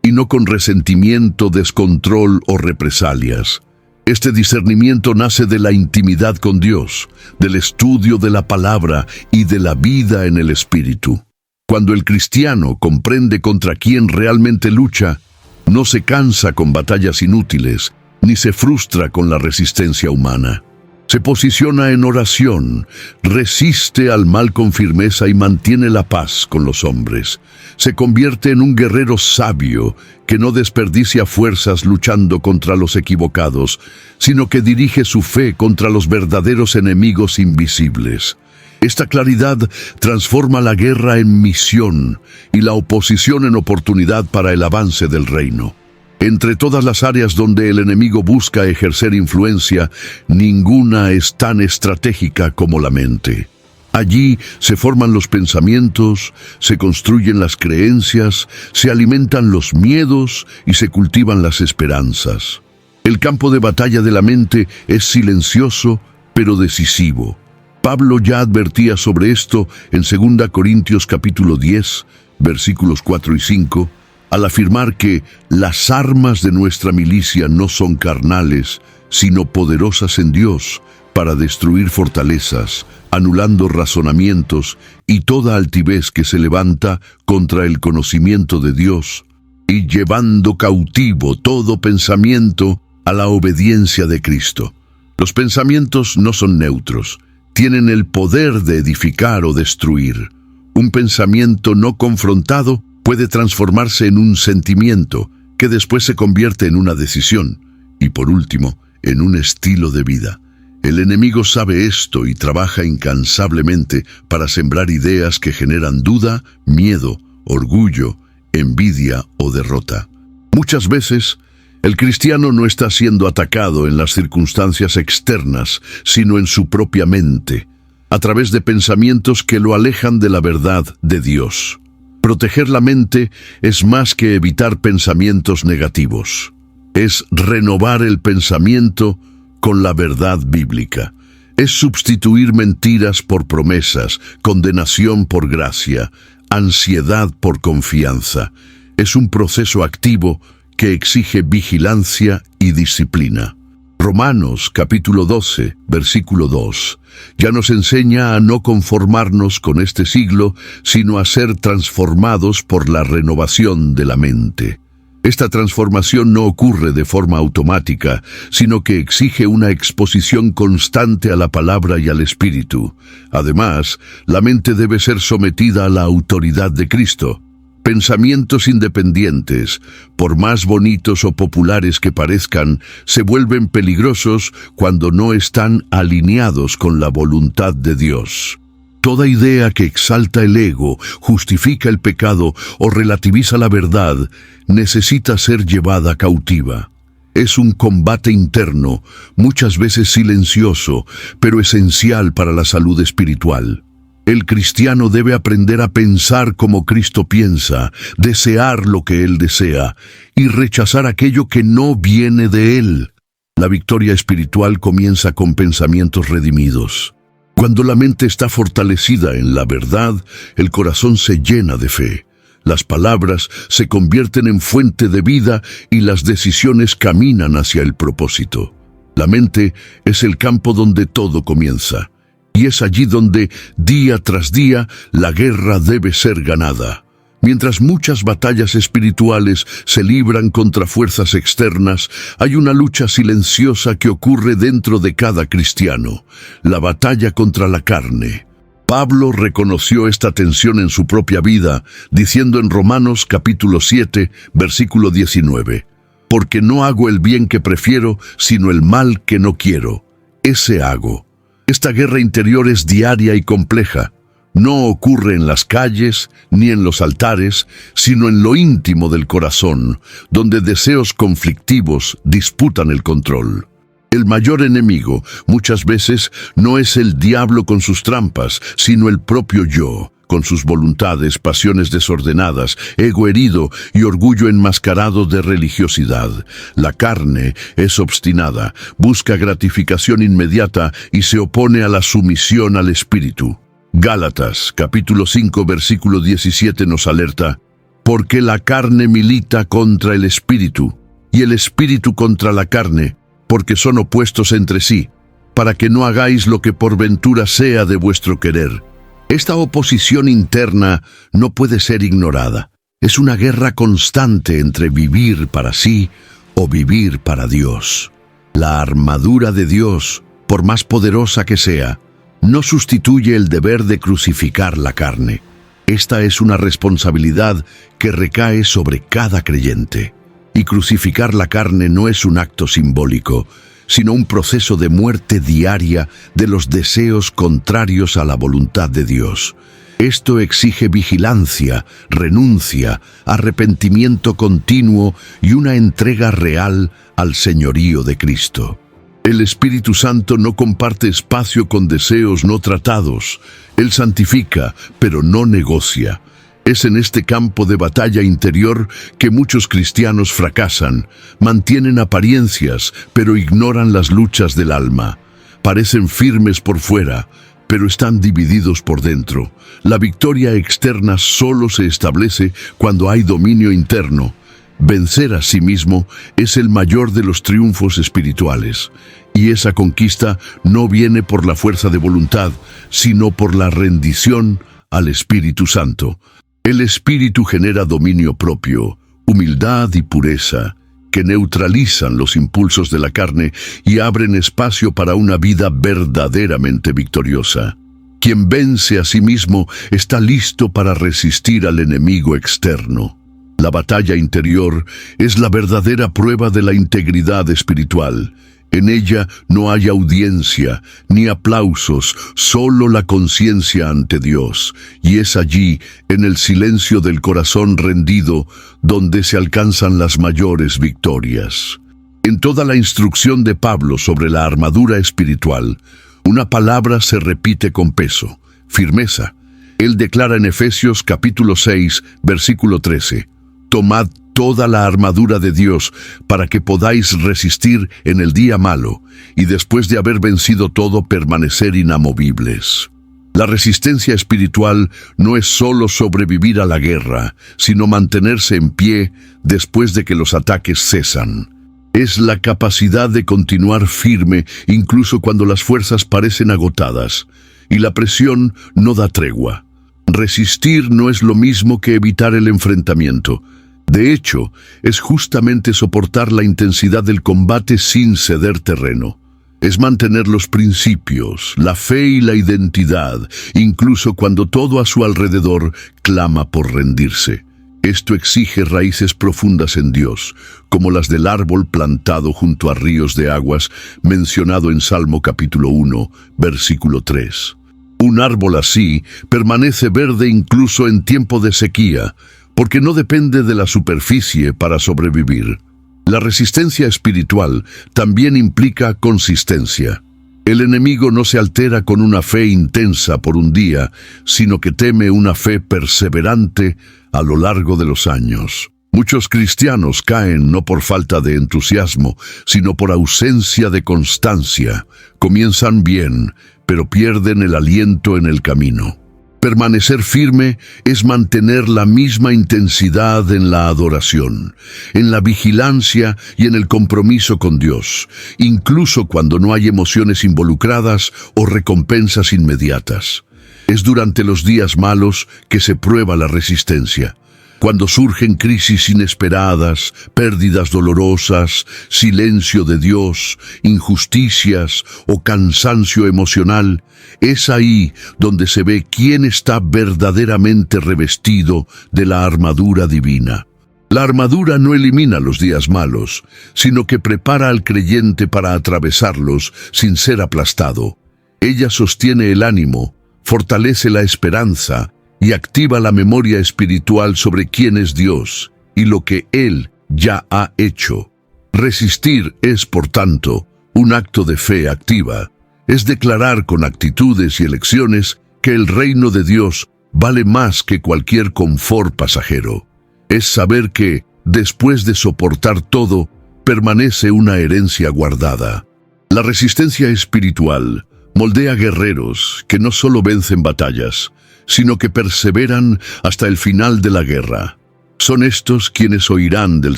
y no con resentimiento, descontrol o represalias. Este discernimiento nace de la intimidad con Dios, del estudio de la palabra y de la vida en el Espíritu. Cuando el cristiano comprende contra quién realmente lucha, no se cansa con batallas inútiles, ni se frustra con la resistencia humana. Se posiciona en oración, resiste al mal con firmeza y mantiene la paz con los hombres. Se convierte en un guerrero sabio que no desperdicia fuerzas luchando contra los equivocados, sino que dirige su fe contra los verdaderos enemigos invisibles. Esta claridad transforma la guerra en misión y la oposición en oportunidad para el avance del reino. Entre todas las áreas donde el enemigo busca ejercer influencia, ninguna es tan estratégica como la mente. Allí se forman los pensamientos, se construyen las creencias, se alimentan los miedos y se cultivan las esperanzas. El campo de batalla de la mente es silencioso, pero decisivo. Pablo ya advertía sobre esto en 2 Corintios capítulo 10, versículos 4 y 5, al afirmar que las armas de nuestra milicia no son carnales, sino poderosas en Dios, para destruir fortalezas, anulando razonamientos y toda altivez que se levanta contra el conocimiento de Dios, y llevando cautivo todo pensamiento a la obediencia de Cristo. Los pensamientos no son neutros, tienen el poder de edificar o destruir. Un pensamiento no confrontado puede transformarse en un sentimiento que después se convierte en una decisión y, por último, en un estilo de vida. El enemigo sabe esto y trabaja incansablemente para sembrar ideas que generan duda, miedo, orgullo envidia o derrota. Muchas veces, el cristiano no está siendo atacado en las circunstancias externas, sino en su propia mente, a través de pensamientos que lo alejan de la verdad de Dios. Proteger la mente es más que evitar pensamientos negativos. Es renovar el pensamiento con la verdad bíblica. Es sustituir mentiras por promesas, condenación por gracia, ansiedad por confianza. Es un proceso activo que exige vigilancia y disciplina. Romanos capítulo 12, versículo 2, ya nos enseña a no conformarnos con este siglo, sino a ser transformados por la renovación de la mente. Esta transformación no ocurre de forma automática, sino que exige una exposición constante a la palabra y al Espíritu. Además, la mente debe ser sometida a la autoridad de Cristo. Pensamientos independientes, por más bonitos o populares que parezcan, se vuelven peligrosos cuando no están alineados con la voluntad de Dios. Toda idea que exalta el ego, justifica el pecado o relativiza la verdad, necesita ser llevada cautiva. Es un combate interno, muchas veces silencioso, pero esencial para la salud espiritual. El cristiano debe aprender a pensar como Cristo piensa, desear lo que Él desea y rechazar aquello que no viene de Él. La victoria espiritual comienza con pensamientos redimidos. Cuando la mente está fortalecida en la verdad, el corazón se llena de fe. Las palabras se convierten en fuente de vida y las decisiones caminan hacia el propósito. La mente es el campo donde todo comienza. Y es allí donde, día tras día, la guerra debe ser ganada. Mientras muchas batallas espirituales se libran contra fuerzas externas, hay una lucha silenciosa que ocurre dentro de cada cristiano, la batalla contra la carne. Pablo reconoció esta tensión en su propia vida, diciendo en Romanos capítulo 7, versículo 19, «Porque no hago el bien que prefiero, sino el mal que no quiero. Ese hago». Esta guerra interior es diaria y compleja. No ocurre en las calles ni en los altares, sino en lo íntimo del corazón, donde deseos conflictivos disputan el control. El mayor enemigo, muchas veces, no es el diablo con sus trampas, sino el propio yo, con sus voluntades, pasiones desordenadas, ego herido y orgullo enmascarado de religiosidad. La carne es obstinada, busca gratificación inmediata y se opone a la sumisión al Espíritu. Gálatas, capítulo 5, versículo 17 nos alerta, «Porque la carne milita contra el Espíritu, y el Espíritu contra la carne, porque son opuestos entre sí, para que no hagáis lo que por ventura sea de vuestro querer». Esta oposición interna no puede ser ignorada. Es una guerra constante entre vivir para sí o vivir para Dios. La armadura de Dios, por más poderosa que sea, no sustituye el deber de crucificar la carne. Esta es una responsabilidad que recae sobre cada creyente. Y crucificar la carne no es un acto simbólico, sino un proceso de muerte diaria de los deseos contrarios a la voluntad de Dios. Esto exige vigilancia, renuncia, arrepentimiento continuo y una entrega real al señorío de Cristo. El Espíritu Santo no comparte espacio con deseos no tratados. Él santifica, pero no negocia. Es en este campo de batalla interior que muchos cristianos fracasan, mantienen apariencias, pero ignoran las luchas del alma. Parecen firmes por fuera, pero están divididos por dentro. La victoria externa solo se establece cuando hay dominio interno. Vencer a sí mismo es el mayor de los triunfos espirituales, y esa conquista no viene por la fuerza de voluntad, sino por la rendición al Espíritu Santo. El Espíritu genera dominio propio, humildad y pureza, que neutralizan los impulsos de la carne y abren espacio para una vida verdaderamente victoriosa. Quien vence a sí mismo está listo para resistir al enemigo externo. La batalla interior es la verdadera prueba de la integridad espiritual. En ella no hay audiencia ni aplausos, solo la conciencia ante Dios, y es allí, en el silencio del corazón rendido, donde se alcanzan las mayores victorias. En toda la instrucción de Pablo sobre la armadura espiritual, una palabra se repite con peso: firmeza. Él declara en Efesios capítulo 6, versículo 13, «Tomad toda la armadura de Dios para que podáis resistir en el día malo, y después de haber vencido todo, permanecer inamovibles». La resistencia espiritual no es solo sobrevivir a la guerra, sino mantenerse en pie después de que los ataques cesan. Es la capacidad de continuar firme incluso cuando las fuerzas parecen agotadas y la presión no da tregua. Resistir no es lo mismo que evitar el enfrentamiento. De hecho, es justamente soportar la intensidad del combate sin ceder terreno. Es mantener los principios, la fe y la identidad, incluso cuando todo a su alrededor clama por rendirse. Esto exige raíces profundas en Dios, como las del árbol plantado junto a ríos de aguas, mencionado en Salmo capítulo 1, versículo 3. Un árbol así permanece verde incluso en tiempo de sequía, porque no depende de la superficie para sobrevivir. La resistencia espiritual también implica consistencia. El enemigo no se altera con una fe intensa por un día, sino que teme una fe perseverante a lo largo de los años. Muchos cristianos caen no por falta de entusiasmo, sino por ausencia de constancia. Comienzan bien, pero pierden el aliento en el camino. Permanecer firme es mantener la misma intensidad en la adoración, en la vigilancia y en el compromiso con Dios, incluso cuando no hay emociones involucradas o recompensas inmediatas. Es durante los días malos que se prueba la resistencia. Cuando surgen crisis inesperadas, pérdidas dolorosas, silencio de Dios, injusticias o cansancio emocional, es ahí donde se ve quién está verdaderamente revestido de la armadura divina. La armadura no elimina los días malos, sino que prepara al creyente para atravesarlos sin ser aplastado. Ella sostiene el ánimo, fortalece la esperanza y activa la memoria espiritual sobre quién es Dios y lo que Él ya ha hecho. Resistir es, por tanto, un acto de fe activa. Es declarar con actitudes y elecciones que el reino de Dios vale más que cualquier confort pasajero. Es saber que, después de soportar todo, permanece una herencia guardada. La resistencia espiritual moldea guerreros que no solo vencen batallas, sino que perseveran hasta el final de la guerra. Son estos quienes oirán del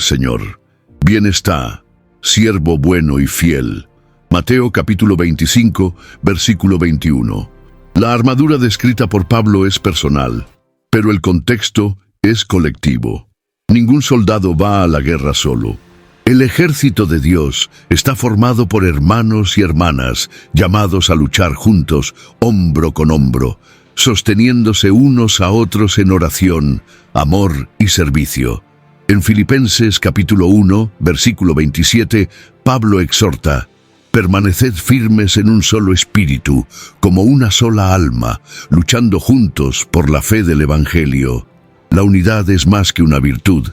Señor: «Bien está, siervo bueno y fiel». Mateo capítulo 25, versículo 21. La armadura descrita por Pablo es personal, pero el contexto es colectivo. Ningún soldado va a la guerra solo. El ejército de Dios está formado por hermanos y hermanas llamados a luchar juntos, hombro con hombro, sosteniéndose unos a otros en oración, amor y servicio. En Filipenses capítulo 1, versículo 27, Pablo exhorta: «Permaneced firmes en un solo espíritu, como una sola alma, luchando juntos por la fe del Evangelio». La unidad es más que una virtud.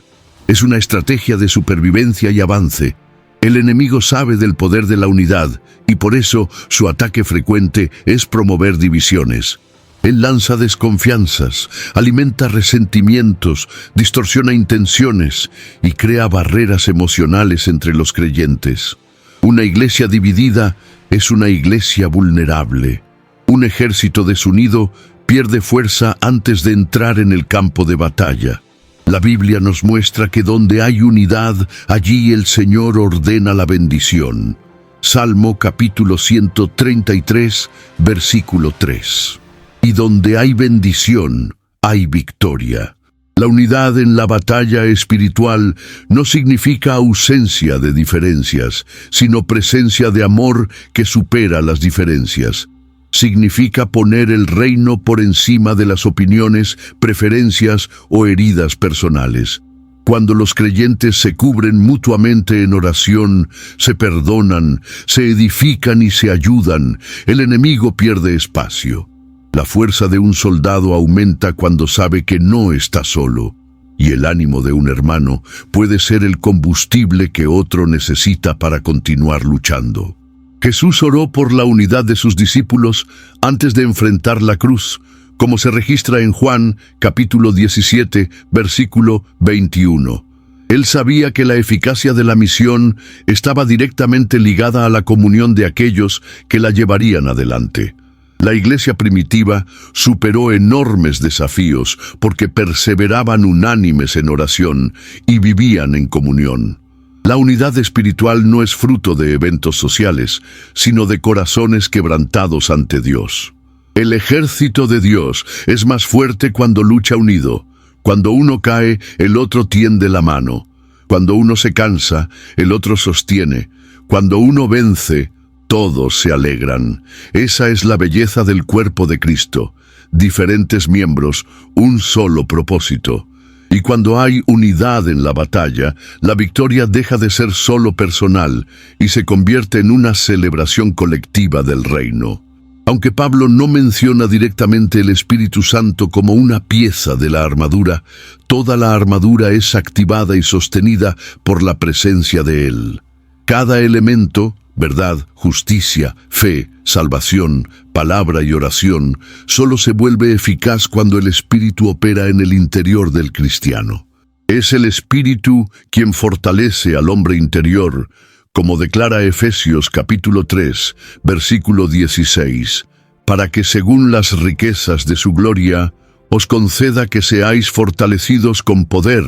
Es una estrategia de supervivencia y avance. El enemigo sabe del poder de la unidad y por eso su ataque frecuente es promover divisiones. Él lanza desconfianzas, alimenta resentimientos, distorsiona intenciones y crea barreras emocionales entre los creyentes. Una iglesia dividida es una iglesia vulnerable. Un ejército desunido pierde fuerza antes de entrar en el campo de batalla. La Biblia nos muestra que donde hay unidad, allí el Señor ordena la bendición. Salmo capítulo 133, versículo 3. Y donde hay bendición, hay victoria. La unidad en la batalla espiritual no significa ausencia de diferencias, sino presencia de amor que supera las diferencias. Significa poner el reino por encima de las opiniones, preferencias o heridas personales. Cuando los creyentes se cubren mutuamente en oración, se perdonan, se edifican y se ayudan, el enemigo pierde espacio. La fuerza de un soldado aumenta cuando sabe que no está solo, y el ánimo de un hermano puede ser el combustible que otro necesita para continuar luchando. Jesús oró por la unidad de sus discípulos antes de enfrentar la cruz, como se registra en Juan, capítulo 17, versículo 21. Él sabía que la eficacia de la misión estaba directamente ligada a la comunión de aquellos que la llevarían adelante. La iglesia primitiva superó enormes desafíos porque perseveraban unánimes en oración y vivían en comunión. La unidad espiritual no es fruto de eventos sociales, sino de corazones quebrantados ante Dios. El ejército de Dios es más fuerte cuando lucha unido. Cuando uno cae, el otro tiende la mano. Cuando uno se cansa, el otro sostiene. Cuando uno vence, todos se alegran. Esa es la belleza del cuerpo de Cristo. Diferentes miembros, un solo propósito. Y cuando hay unidad en la batalla, la victoria deja de ser solo personal y se convierte en una celebración colectiva del reino. Aunque Pablo no menciona directamente el Espíritu Santo como una pieza de la armadura, toda la armadura es activada y sostenida por la presencia de Él. Cada elemento, verdad, justicia, fe, salvación, palabra y oración, solo se vuelve eficaz cuando el Espíritu opera en el interior del cristiano. Es el Espíritu quien fortalece al hombre interior, como declara Efesios capítulo 3, versículo 16, para que según las riquezas de su gloria, os conceda que seáis fortalecidos con poder,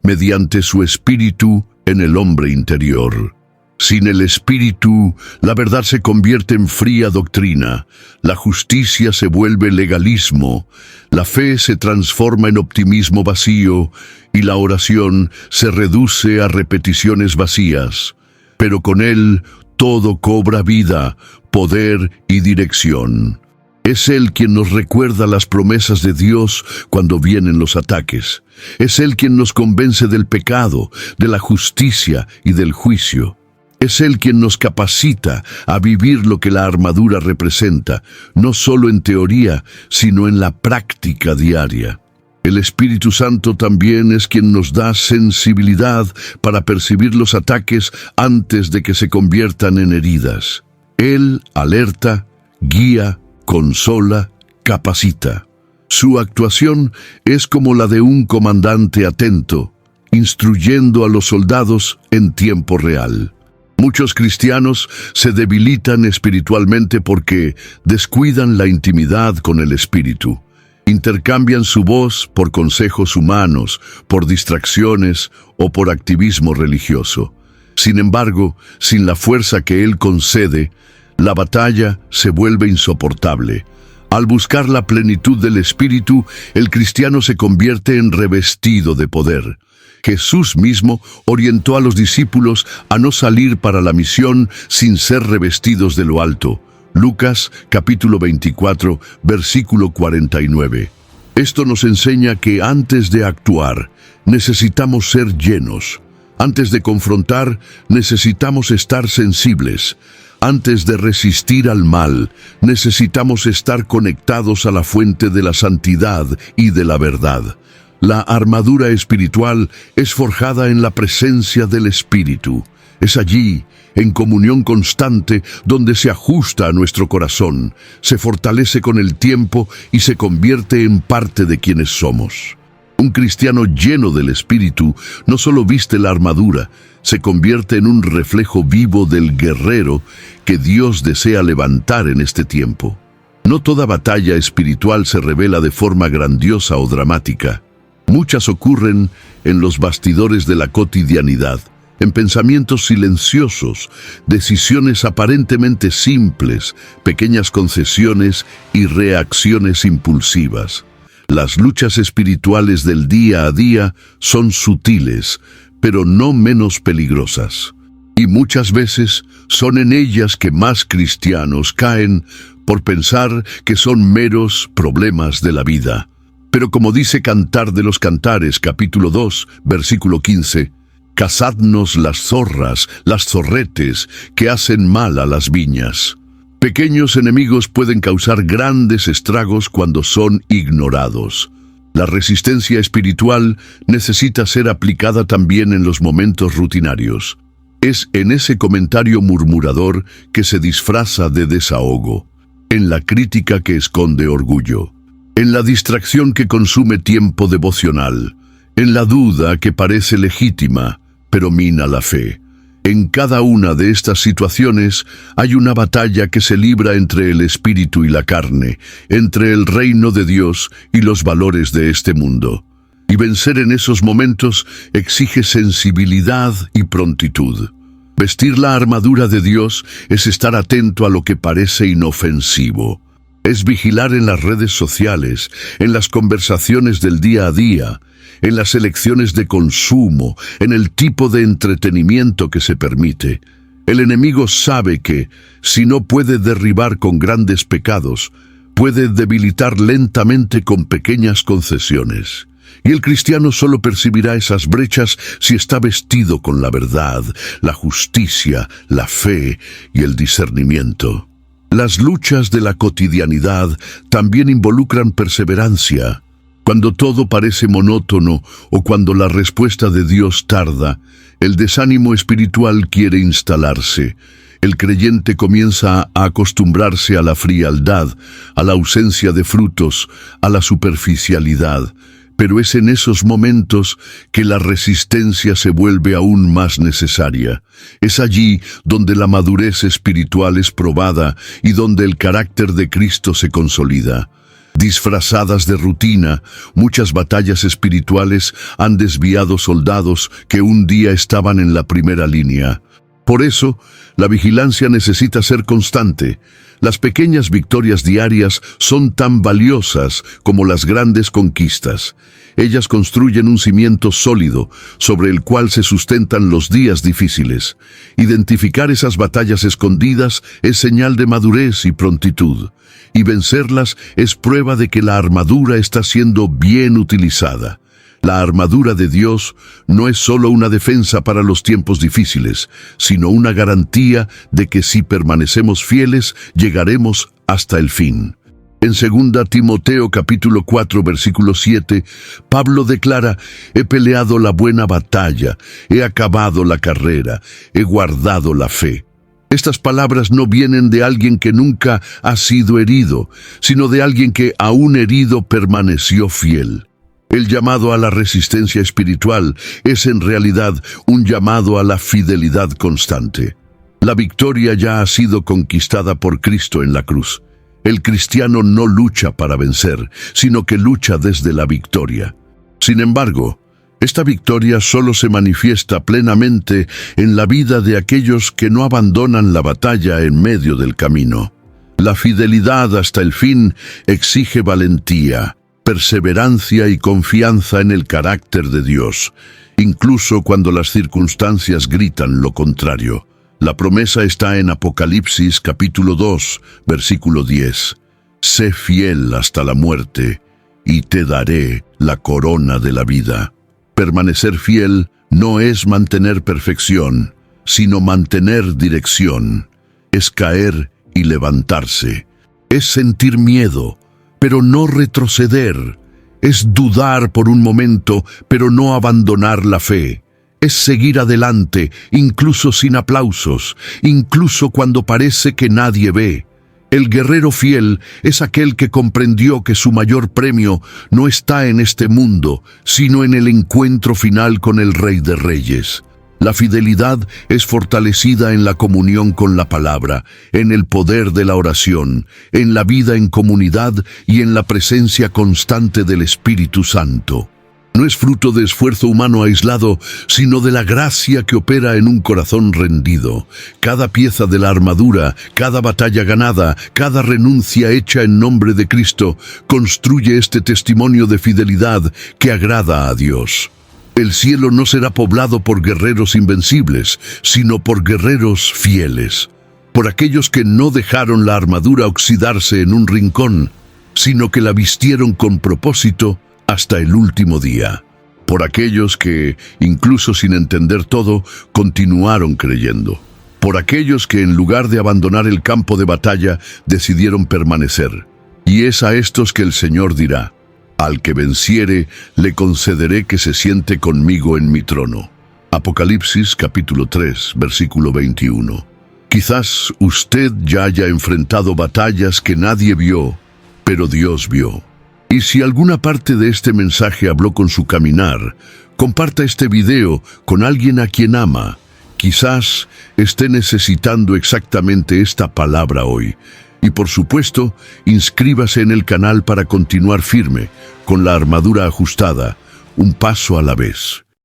mediante su Espíritu en el hombre interior. Sin el Espíritu, la verdad se convierte en fría doctrina, la justicia se vuelve legalismo, la fe se transforma en optimismo vacío y la oración se reduce a repeticiones vacías. Pero con Él todo cobra vida, poder y dirección. Es Él quien nos recuerda las promesas de Dios cuando vienen los ataques. Es Él quien nos convence del pecado, de la justicia y del juicio. Es Él quien nos capacita a vivir lo que la armadura representa, no solo en teoría, sino en la práctica diaria. El Espíritu Santo también es quien nos da sensibilidad para percibir los ataques antes de que se conviertan en heridas. Él alerta, guía, consola, capacita. Su actuación es como la de un comandante atento, instruyendo a los soldados en tiempo real. Muchos cristianos se debilitan espiritualmente porque descuidan la intimidad con el Espíritu. Intercambian su voz por consejos humanos, por distracciones o por activismo religioso. Sin embargo, sin la fuerza que Él concede, la batalla se vuelve insoportable. Al buscar la plenitud del Espíritu, el cristiano se convierte en revestido de poder. Jesús mismo orientó a los discípulos a no salir para la misión sin ser revestidos de lo alto. Lucas capítulo 24, versículo 49. Esto nos enseña que antes de actuar, necesitamos ser llenos. Antes de confrontar, necesitamos estar sensibles. Antes de resistir al mal, necesitamos estar conectados a la fuente de la santidad y de la verdad. La armadura espiritual es forjada en la presencia del Espíritu. Es allí, en comunión constante, donde se ajusta a nuestro corazón, se fortalece con el tiempo y se convierte en parte de quienes somos. Un cristiano lleno del Espíritu no solo viste la armadura, se convierte en un reflejo vivo del guerrero que Dios desea levantar en este tiempo. No toda batalla espiritual se revela de forma grandiosa o dramática. Muchas ocurren en los bastidores de la cotidianidad, en pensamientos silenciosos, decisiones aparentemente simples, pequeñas concesiones y reacciones impulsivas. Las luchas espirituales del día a día son sutiles, pero no menos peligrosas. Y muchas veces son en ellas que más cristianos caen por pensar que son meros problemas de la vida. Pero como dice Cantar de los Cantares, capítulo 2, versículo 15, cazadnos las zorras, las zorretes, que hacen mal a las viñas. Pequeños enemigos pueden causar grandes estragos cuando son ignorados. La resistencia espiritual necesita ser aplicada también en los momentos rutinarios. Es en ese comentario murmurador que se disfraza de desahogo, en la crítica que esconde orgullo, en la distracción que consume tiempo devocional, en la duda que parece legítima, pero mina la fe. En cada una de estas situaciones hay una batalla que se libra entre el espíritu y la carne, entre el reino de Dios y los valores de este mundo. Y vencer en esos momentos exige sensibilidad y prontitud. Vestir la armadura de Dios es estar atento a lo que parece inofensivo. Es vigilar en las redes sociales, en las conversaciones del día a día, en las elecciones de consumo, en el tipo de entretenimiento que se permite. El enemigo sabe que, si no puede derribar con grandes pecados, puede debilitar lentamente con pequeñas concesiones. Y el cristiano solo percibirá esas brechas si está vestido con la verdad, la justicia, la fe y el discernimiento. Las luchas de la cotidianidad también involucran perseverancia. Cuando todo parece monótono o cuando la respuesta de Dios tarda, el desánimo espiritual quiere instalarse. El creyente comienza a acostumbrarse a la frialdad, a la ausencia de frutos, a la superficialidad. Pero es en esos momentos que la resistencia se vuelve aún más necesaria. Es allí donde la madurez espiritual es probada y donde el carácter de Cristo se consolida. Disfrazadas de rutina, muchas batallas espirituales han desviado soldados que un día estaban en la primera línea. Por eso, la vigilancia necesita ser constante. Las pequeñas victorias diarias son tan valiosas como las grandes conquistas. Ellas construyen un cimiento sólido sobre el cual se sustentan los días difíciles. Identificar esas batallas escondidas es señal de madurez y prontitud, y vencerlas es prueba de que la armadura está siendo bien utilizada. La armadura de Dios no es solo una defensa para los tiempos difíciles, sino una garantía de que si permanecemos fieles, llegaremos hasta el fin. En 2 Timoteo capítulo 4 versículo 7, Pablo declara: «He peleado la buena batalla, he acabado la carrera, he guardado la fe». Estas palabras no vienen de alguien que nunca ha sido herido, sino de alguien que, aún herido, permaneció fiel. El llamado a la resistencia espiritual es en realidad un llamado a la fidelidad constante. La victoria ya ha sido conquistada por Cristo en la cruz. El cristiano no lucha para vencer, sino que lucha desde la victoria. Sin embargo, esta victoria solo se manifiesta plenamente en la vida de aquellos que no abandonan la batalla en medio del camino. La fidelidad hasta el fin exige valentía, perseverancia y confianza en el carácter de Dios, incluso cuando las circunstancias gritan lo contrario. La promesa está en Apocalipsis capítulo 2, versículo 10. «Sé fiel hasta la muerte, y te daré la corona de la vida». Permanecer fiel no es mantener perfección, sino mantener dirección. Es caer y levantarse. Es sentir miedo, pero no retroceder. Es dudar por un momento, pero no abandonar la fe. Es seguir adelante, incluso sin aplausos, incluso cuando parece que nadie ve. El guerrero fiel es aquel que comprendió que su mayor premio no está en este mundo, sino en el encuentro final con el Rey de Reyes. La fidelidad es fortalecida en la comunión con la palabra, en el poder de la oración, en la vida en comunidad y en la presencia constante del Espíritu Santo. No es fruto de esfuerzo humano aislado, sino de la gracia que opera en un corazón rendido. Cada pieza de la armadura, cada batalla ganada, cada renuncia hecha en nombre de Cristo, construye este testimonio de fidelidad que agrada a Dios. El cielo no será poblado por guerreros invencibles, sino por guerreros fieles, por aquellos que no dejaron la armadura oxidarse en un rincón. sino que la vistieron con propósito hasta el último día. Por aquellos que, incluso sin entender todo, continuaron creyendo. Por aquellos que en lugar de abandonar el campo de batalla, decidieron permanecer. Y es a estos que el Señor dirá: al que venciere, le concederé que se siente conmigo en mi trono. Apocalipsis capítulo 3, versículo 21. Quizás usted ya haya enfrentado batallas que nadie vio, pero Dios vio. Y si alguna parte de este mensaje habló con su caminar, comparta este video con alguien a quien ama. Quizás esté necesitando exactamente esta palabra hoy. Y por supuesto, inscríbase en el canal para continuar firme, con la armadura ajustada, un paso a la vez.